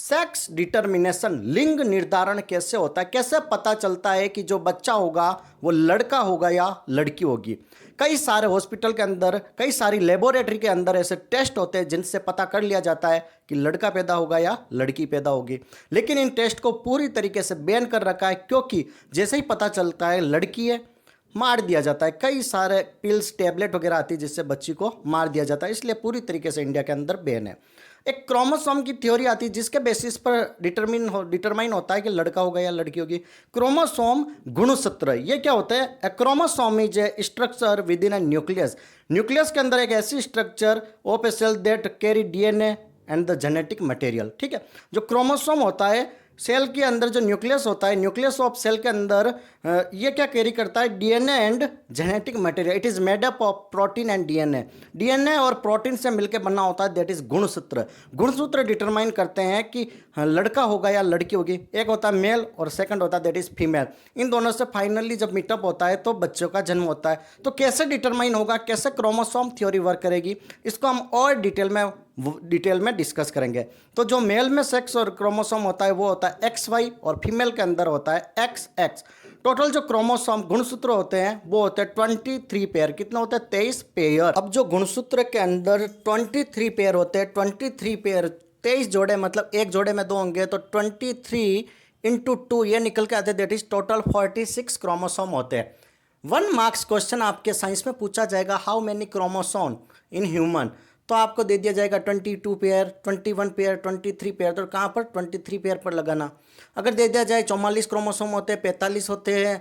Sex determination, लिंग निर्धारण कैसे होता है, कैसे पता चलता है कि जो बच्चा होगा वो लड़का होगा या लड़की होगी। कई सारे हॉस्पिटल के अंदर, कई सारी लेबोरेटरी के अंदर ऐसे टेस्ट होते हैं जिनसे पता कर लिया जाता है कि लड़का पैदा होगा या लड़की पैदा होगी। लेकिन इन टेस्ट को पूरी तरीके से बैन कर रखा है, क्योंकि जैसे ही पता चलता है लड़की है, मार दिया जाता है। कई सारे पिल्स, टैबलेट वगैरह आती है जिससे बच्ची को मार दिया जाता है, इसलिए पूरी तरीके से इंडिया के अंदर बैन है। एक क्रोमोसोम की थ्योरी आती है जिसके बेसिस पर डिटरमाइन होता है कि लड़का होगा या लड़की होगी। क्रोमोसोम गुणसूत्र, ये क्या होता है? A chromosome is a structure within a nucleus. Nucleus के अंदर एक ऐसी structure of a cell that carry DNA and the genetic material. ठीक है, जो क्रोमोसोम होता है सेल के अंदर, जो न्यूक्लियस होता है, न्यूक्लियस ऑफ सेल के अंदर ये क्या कैरी करता है? DNA and genetic material. It is made up of protein and DNA. DNA और प्रोटीन से मिलकर बना होता है, दैट इज गुणसूत्र। गुणसूत्र डिटरमाइन करते हैं कि लड़का होगा या लड़की होगी। एक होता है मेल और सेकंड होता है दैट इज फीमेल। इन दोनों से फाइनली जब मीटअप होता है तो बच्चों का जन्म होता है। तो कैसे डिटरमाइन होगा, कैसे क्रोमोसोम थ्योरी वर्क करेगी, इसको हम और डिटेल में डिस्कस करेंगे। तो जो मेल में सेक्स और क्रोमोसोम होता है वो होता है XY और फीमेल के अंदर होता है XX। टोटल जो क्रोमोसोम गुणसूत्र होते हैं वो होते हैं 23 पेयर। कितना होता है? 23 पेयर। अब जो गुणसूत्र के अंदर 23 पेयर होते हैं, 23 पेयर 23 जोड़े, मतलब एक जोड़े में 2 होंगे तो 23 × 2 ये निकल के आते हैं, दैट इज टोटल 46 क्रोमोसोम होते हैं। 1 मार्क्स क्वेश्चन आपके साइंस में पूछा जाएगा, how many chromosome in human, तो आपको दे दिया जाएगा 22 पेयर, 21 पेयर, 23 पेयर। तो कहाँ पर? 23 पेयर पर लगाना। अगर दे दिया जाए 44 क्रोमोसोम होते हैं, 45 होते हैं,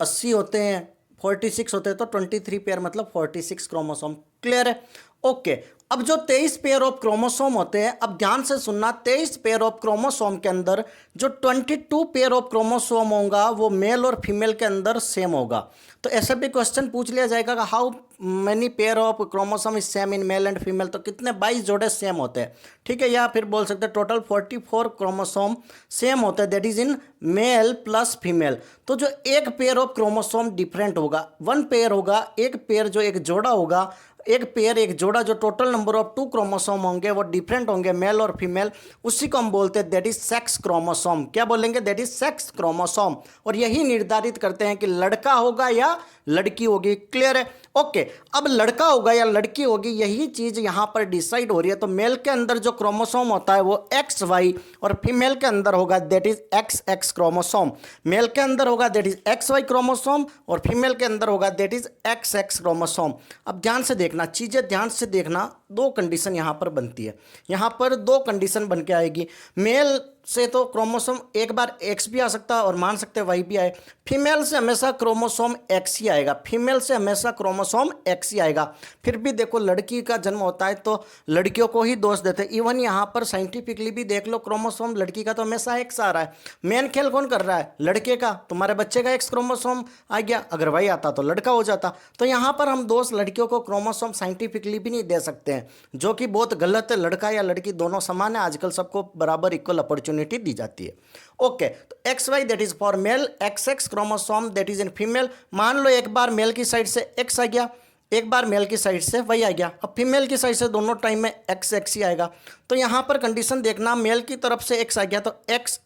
80 होते हैं, 46 होते हैं, तो 23 पेयर मतलब 46 क्रोमोसोम। क्लियर है? ओके। अब जो 23 पेयर ऑफ क्रोमोसोम होते हैं, अब ध्यान से सुनना, 23 पेयर ऑफ क्रोमोसोम के अंदर जो 22 पेयर ऑफ क्रोमोसोम होगा वो मेल और फीमेल के अंदर सेम होगा। तो ऐसा भी क्वेश्चन पूछ लिया जाएगा कि how many pair of chromosome is same in male and female, तो कितने 22 जोड़े सेम होते हैं। ठीक है, या फिर बोल सकते हैं टोटल 44 क्रोमोसोम सेम होते हैं, that is in male plus female. तो जो एक पेयर ऑफ क्रोमोसोम डिफरेंट होगा, 1 पेयर होगा, एक पेयर जो एक जोड़ा होगा, एक पेयर एक जोड़ा, जो टोटल नंबर ऑफ 2 क्रोमोसोम होंगे वो डिफरेंट होंगे मेल और फीमेल, उसी को हम बोलते हैं दैट इज सेक्स क्रोमोसोम। क्या बोलेंगे? That is sex chromosome. और यही निर्धारित करते हैं कि लड़का होगा या लड़की होगी। क्लियर है? ओके। अब लड़का होगा या लड़की होगी, यही चीज यहां पर डिसाइड हो रही है। तो मेल के अंदर जो क्रोमोसोम होता है वो XY और फीमेल के अंदर होगा that is XX chromosome. Male के अंदर होगा दैट इज XY क्रोमोसोम और फीमेल के अंदर होगा दैट इज XX क्रोमोसोम। अब ध्यान से देखना, चीजें ध्यान से देखना, 2 कंडीशन यहां पर बनती है। यहां पर 2 कंडीशन बन के आएगी। मेल से तो क्रोमोसोम एक बार X भी आ सकता है और मान सकते हैं Y भी आए। फीमेल से हमेशा क्रोमोसोम X ही आएगा, फीमेल से हमेशा क्रोमोसोम X ही आएगा। फिर भी देखो, लड़की का जन्म होता है तो लड़कियों को ही दोष देते हैं। इवन यहाँ पर साइंटिफिकली भी देख लो, क्रोमोसोम लड़की का तो हमेशा X आ रहा है। मेन खेल कौन कर रहा है? लड़के का। तुम्हारे बच्चे का X क्रोमोसोम आ गया, अगर Y आता तो लड़का हो जाता। तो यहाँ पर हम दोष लड़कियों को क्रोमोसोम साइंटिफिकली भी नहीं दे सकते हैं, जो कि बहुत गलत है। लड़का या लड़की दोनों समान है, आजकल सबको बराबर इक्वल अपॉर्चुनिटी दी जाती है। ओके, तो XY that is for male, XX chromosome that is in female. मान लो एक बार मेल की साइड से X आ गया, एक बार मेल की साइड से Y आ गया, अब फीमेल की साइड से दोनों टाइम में XX ही आएगा। तो यहां पर कंडीशन देखना, मेल की तरफ से X आ गया तो X,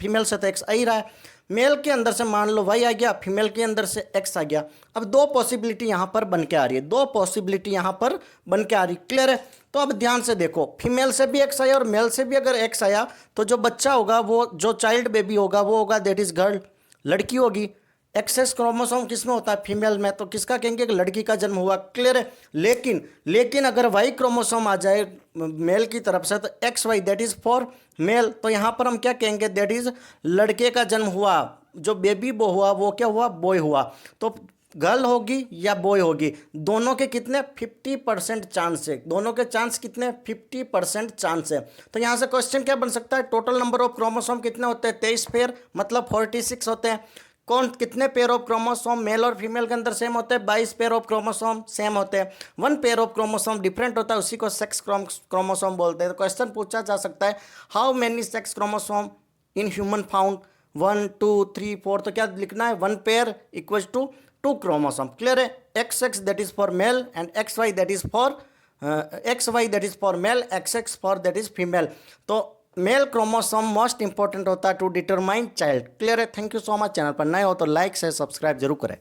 फीमेल से तो X आ ही रहा है। मेल के अंदर से मान लो Y आ गया, फीमेल के अंदर से X आ गया। अब 2 पॉसिबिलिटी यहां पर बन के आ रही है, 2 पॉसिबिलिटी यहां पर बन के आ रही। क्लियर है? तो अब ध्यान से देखो, फीमेल से भी X आया और मेल से भी अगर X आया तो जो बच्चा होगा, वो जो चाइल्ड बेबी होगा वो होगा दैट इज गर्ल, लड़की होगी। XX क्रोमोसोम किस में होता है? फीमेल में। तो किसका कहेंगे कि लड़की का जन्म हुआ। क्लियर है? लेकिन अगर Y क्रोमोसोम आ जाए मेल की तरफ से तो XY that is for mail. तो यहां पर हम क्या कहेंगे? दैट इज लड़के का जन्म हुआ, जो बेबी बो हुआ वो क्या हुआ? बॉय हुआ। तो गर्ल होगी या बॉय होगी, दोनों के कितने? 50% चांस है। दोनों के चांस कितने? 50% चांस है। तो यहां से क्वेश्चन क्या बन सकता है? टोटल नंबर ऑफ क्रोमोसोम कितने होते हैं? 23 पेयर, मतलब 46 होते हैं। कौन कितने पेयर ऑफ क्रोमोसोम मेल और फीमेल के अंदर सेम होते हैं? 22 पेयर ऑफ क्रोमोसोम सेम होते हैं। 1 पेयर ऑफ क्रोमोसोम डिफरेंट होता है, उसी को सेक्स क्रोमोसोम बोलते हैं। तो क्वेश्चन पूछा जा सकता है, how many sex chromosome in human found? 1 2 3 4। तो क्या लिखना है? 1 pair equals to 2 chromosome. Clear है? XX that is for male and XY that is for XY that is for male, XX for that is female. तो male chromosome most important होता है to determine child. Clear है? Thank you so much. Channel पर नए हो तो like share subscribe जरूर करें।